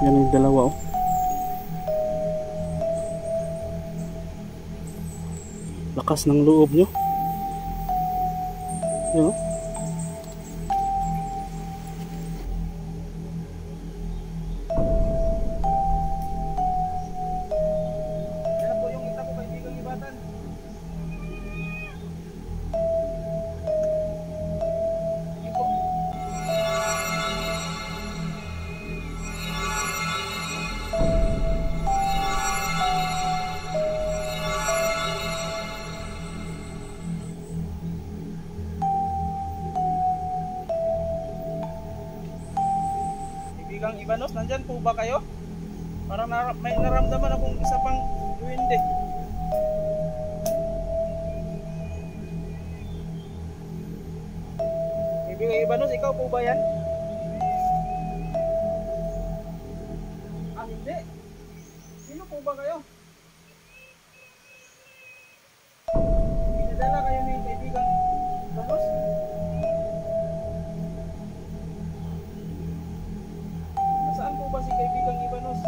Yan yung dalawa oh. Lakas ng loob nyo. Yan oh. Yan po yung kita ko kaibigang ibatan. Sige po. Kaibigang Ibanos, nandyan po ba kayo? Parang may naramdaman akong isa pang duwende. Kaibigang Ibanos, ikaw po ba yan? Ah, hindi. Sino po ba kayo? Pinadala kayo ni kaibigang Ibanos? Nasaan po ba si kaibigang Ibanos?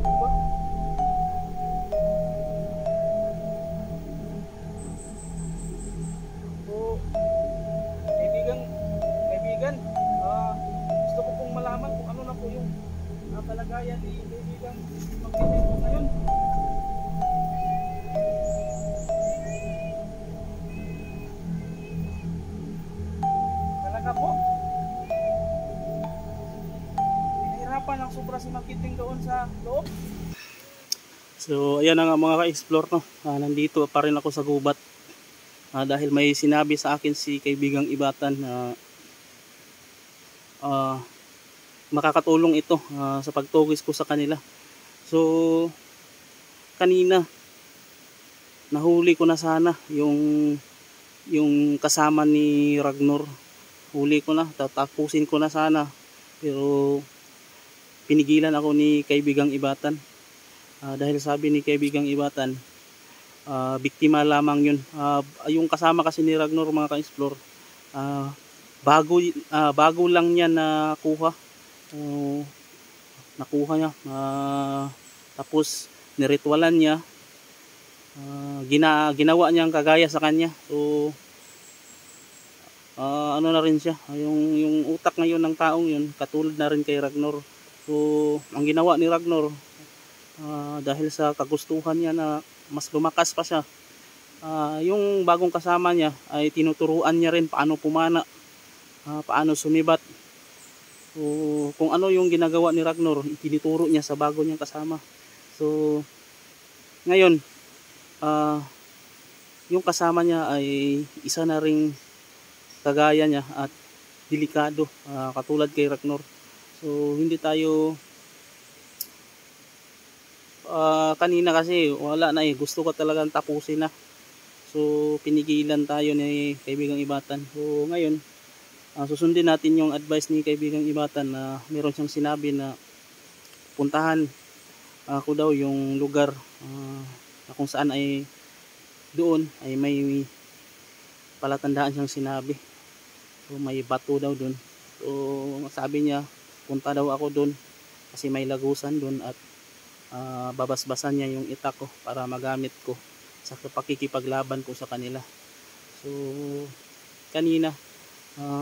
Ba? O, kaibigan, gusto ko pong malaman kung ano na po yung kalagayan ni kaibigang Magditing po ngayon. Talaga po? Pinahirapan ang sobra si Magditing doon sa loob? So ayan na nga mga ka-explore no. Nandito pa rin ako sa gubat. Dahil may sinabi sa akin si kaibigang Ibatan na makakatulong ito sa pagtugis ko sa kanila. So kanina nahuli ko na sana yung kasama ni Ragnor. Huli ko na, tatapusin ko na sana. Pero pinigilan ako ni kaibigang Ibatan. Dahil sabi ni kaibigang Ibatan, biktima lamang yun. Yung kasama kasi ni Ragnor mga ka-explore, bago lang niya nakuha. Nakuha niya. Tapos niritwalan niya. Ginawa niya ang kagaya sa kanya. So ano na rin siya. Yung utak ngayon ng taong yun, katulad na rin kay Ragnor. So ang ginawa ni Ragnor, dahil sa kagustuhan niya na mas lumakas pa siya, yung bagong kasama niya ay tinuturuan niya rin paano pumana, paano sumibat. So, kung ano yung ginagawa ni Ragnor, itinuturo niya sa bago niyang kasama. So ngayon yung kasama niya ay isa na ring kagaya niya at delikado, katulad kay Ragnor. So hindi tayo kanina kasi wala na gusto ko talagang tapusin na. So pinigilan tayo ni kaibigang Ibatan. So ngayon susundin natin yung advice ni kaibigang Ibatan na meron siyang sinabi na puntahan ako daw yung lugar na kung saan ay doon ay may palatandaan siyang sinabi. So may bato daw doon. So sabi niya punta daw ako doon kasi may lagusan doon at babasbasan niya yung itak ko para magamit ko sa pakikipaglaban ko sa kanila. So kanina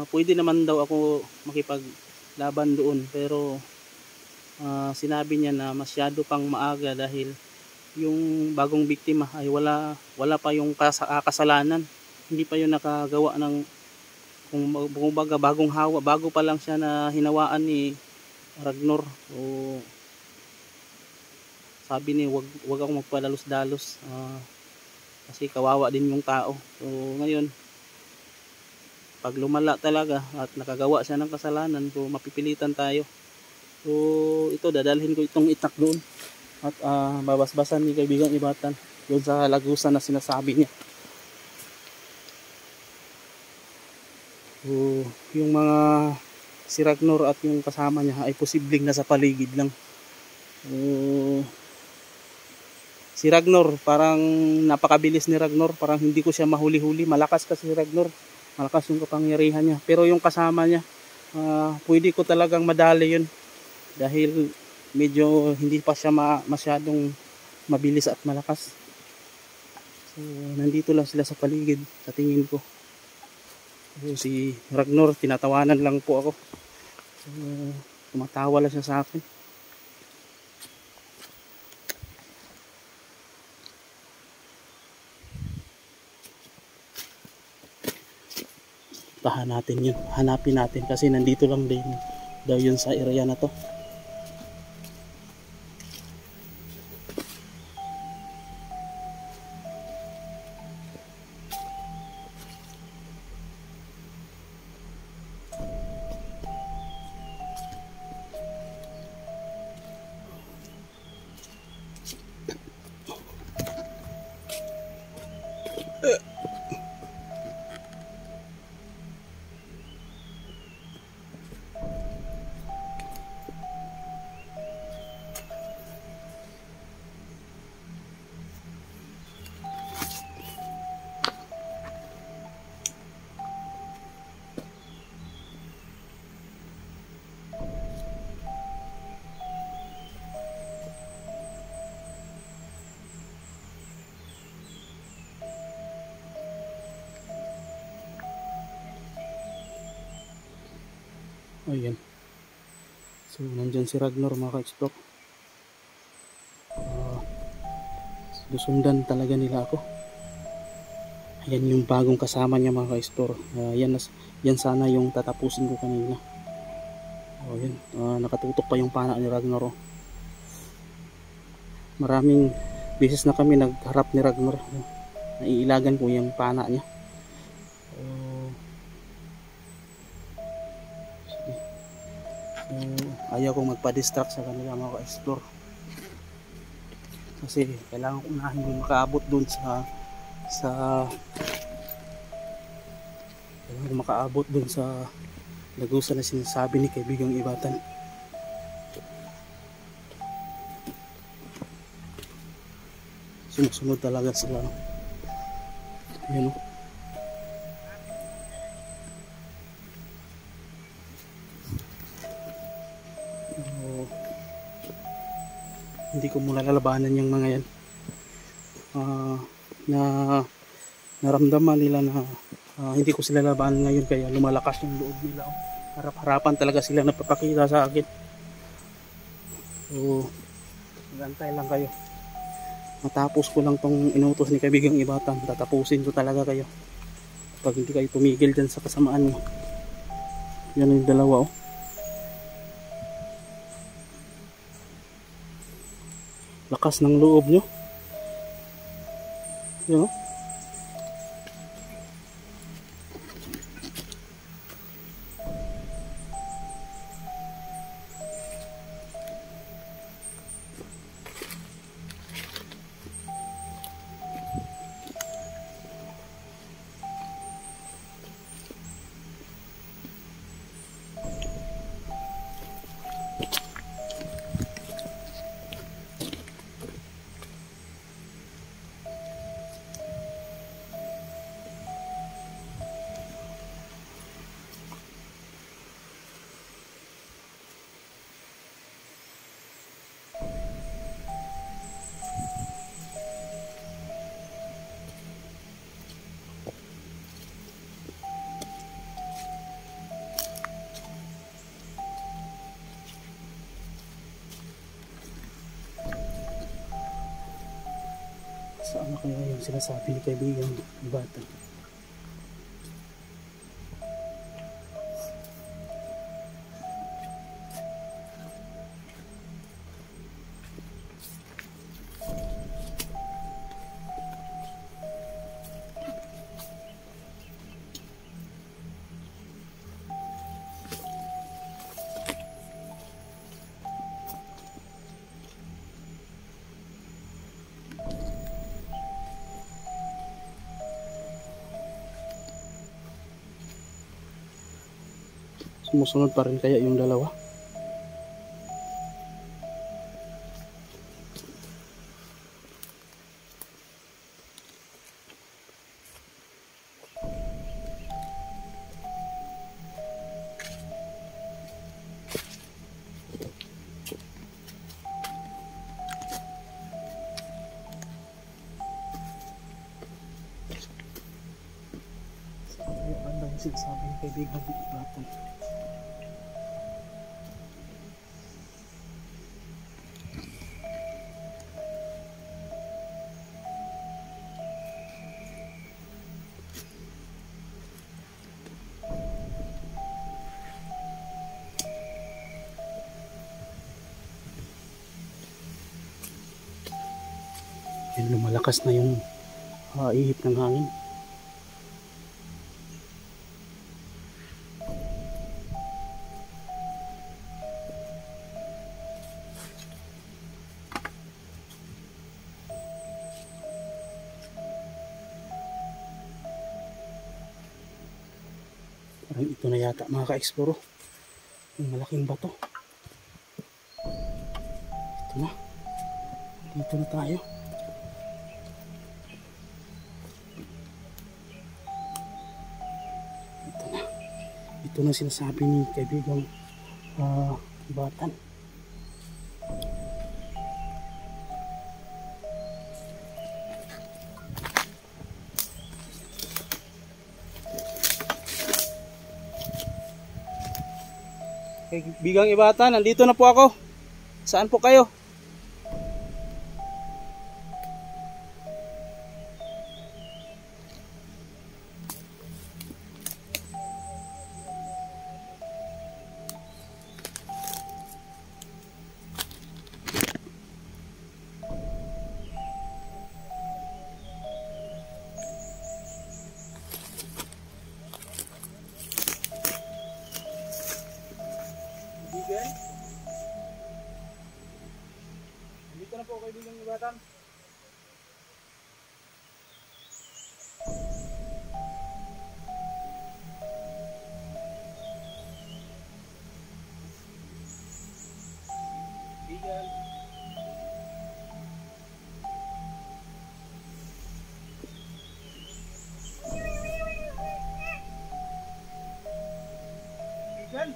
pwede naman daw ako makipaglaban doon, pero sinabi niya na masyado pang maaga dahil yung bagong biktima ay wala pa yung kasalanan, hindi pa yung nakagawa ng kung baga bagong hawa, bago pa lang siya na hinawaan ni Ragnor. So sabi ni wag ako magpadalos-dalos kasi kawawa din yung tao. So ngayon pag lumala talaga at nakagawa siya ng kasalanan, so mapipilitan tayo. So ito, dadalhin ko itong itak doon at babasbasan ni kaibigang Ibatan doon sa lagusan na sinasabi niya. So yung mga si Ragnor at yung kasama niya ay posibleng nasa paligid lang. Si Ragnor, parang napakabilis ni Ragnor, parang hindi ko siya mahuli-huli. Malakas kasi si Ragnor. malakas yung kapangyarihan niya. Pero yung kasama niya, pwede ko talagang madali yun dahil medyo hindi pa siya masyadong mabilis at malakas. So nandito lang sila sa paligid sa tingin ko. So, si Ragnar, tinatawanan lang po ako. So, tumatawa lang siya sa akin. Tahan natin yun, hanapin natin kasi nandito lang din daw yun sa area na to. Ayan. So, nandyan si Ragnar mga ka-explore. Susundan talaga nila ako. Ayan yung bagong kasama niya mga ka-explore. Yan sana yung tatapusin ko kanina. Ayan. Nakatutok pa yung pana ni Ragnar. Maraming beses na kami nagharap ni Ragnar. Naiilagan ko yung pana niya. Ayaw kong magpa-distract sa kanila mga ka-explore kasi kailangan ko na hindi makaabot dun kailangan ko makaabot dun sa lagusan na sinasabi ni kaibigang Ibatan. Sumusunod talaga sila. Ayan o. Hindi ko muna lalabanan yung mga yan. Naramdaman nila na hindi ko sila labanan ngayon kaya lumalakas yung loob nila. Harap-harapan talaga sila napapakita sa akin. So, magantay lang kayo. Matapos ko lang tong inutos ni kaibigang Ibatan, tatapusin ko talaga kayo. Pag hindi kayo tumigil dyan sa kasamaan mo. Yan yung dalawa oh. Lakas ng loob nyo. Yan o. Saan kaya yung sinasabi ni kaibigang Ibatan? Sumusunod pa rin kaya yung dalawa? Kaya ano yung sinasabi ng kaibigan ng ibatan. Yan, lumalakas na yung ihip ng hangin. Parang ito na yata mga ka-exploro, yung malaking bato. Ito na, dito na tayo. Ito na sinasabi ni kaibigang ibatan. Kaibigang ibatan, nandito na po ako. Saan po kayo? Kaibigan? Nandito na po kaibigang ibatan. Kaibigan. Kaibigan.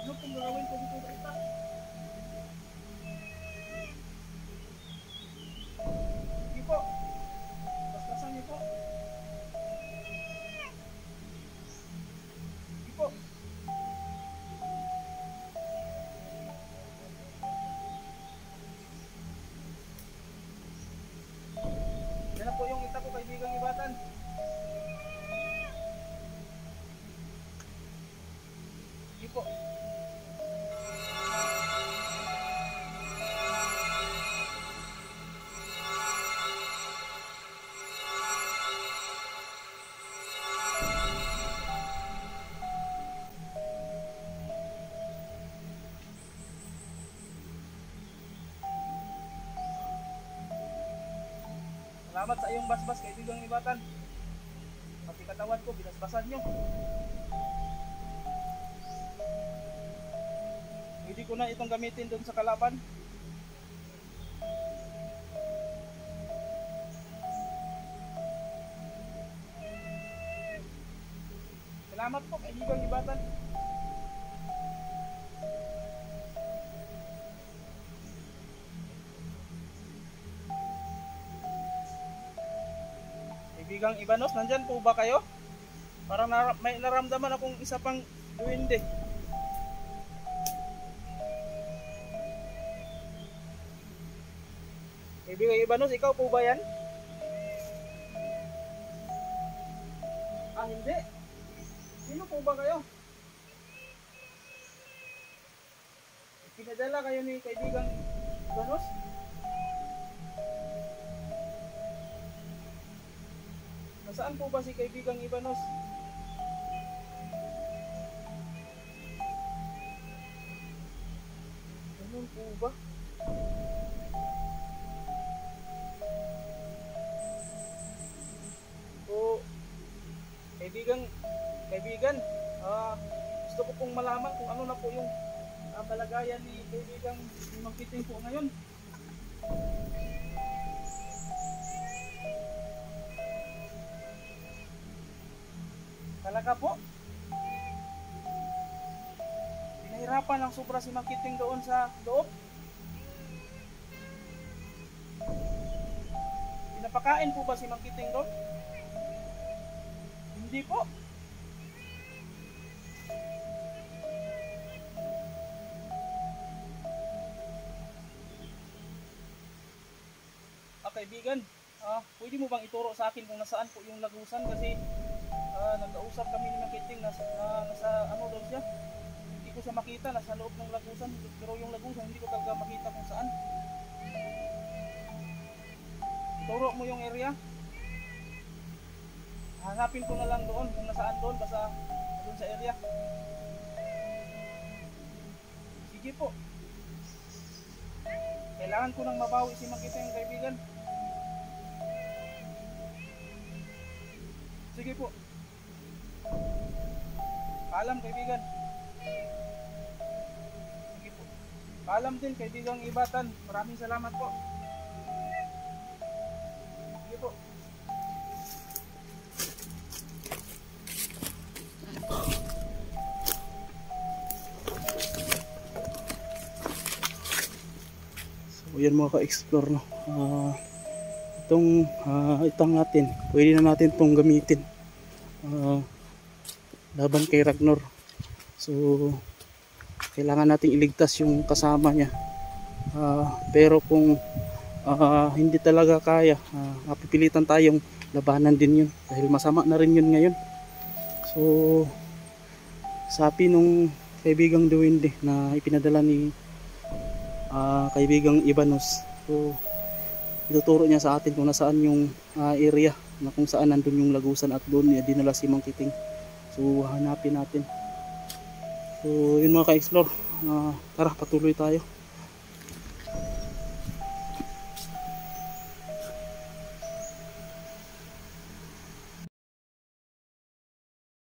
Ano kung gagawin ko dito sa Sige po. Basbasan niyo po. Sige po. Yan na po yung ita ko kaibigang ibatan. Sige po. Salamat sa iyong basbas kaibigang ibatan. Pati katawan ko binasbasan nyo. Pwede ko na itong gamitin doon sa kalaban. Salamat po kaibigang ibatan. Kaibigang Ibanos, nandyan po ba kayo? Parang may naramdaman akong isa pang duwende. Kaibigang Ibanos, ikaw po ba yan? Ah, hindi. Sino po ba kayo? Pinadala kayo ni kaibigang Ibanos? Nasaan po ba si kaibigang Ibanos? Ganun po ba? O, kaibigan, gusto ko pong malaman kung ano na po yung kalagayan ni kaibigang Magpiting po ngayon. Talaga po? Pinahirapan ng sobra si Magpiting doon sa loob? napakain po ba si Mang Kiting doon? Hindi po. Kaibigan, pwede mo bang ituro sa akin kung nasaan po yung lagusan? Kasi nag-uusap kami ni Mang Kiting nasa ano daw siya. Hindi ko siya makita, nasa loob ng lagusan. Pero yung lagusan hindi ko talaga makita kung saan. Ituro mo yung area. Hanapin ko na lang doon kung nasaan doon, basta doon sa area. Sige po. Kailangan ko nang mabawi si Mang Kiting, kaibigan. Sige po. Paalam, kaibigan. Sige po. Paalam din, kaibigang Ibatan. Maraming salamat po. Sige po. So yan mga ka-explore, no. Itong itang natin, pwede na natin itong gamitin laban kay Ragnar. So kailangan nating iligtas yung kasama niya, pero kung hindi talaga kaya, mapipilitan tayong labanan din yun dahil masama na rin yun ngayon. So sabi nung kaibigang Duwende na ipinadala ni kaibigang Ibanos, so ituturo niya sa atin kung nasaan yung area na kung saan nandun yung lagusan at doon niya dinala si Mang Kiting. So hanapin natin. So yun mga ka-explore, tara patuloy tayo.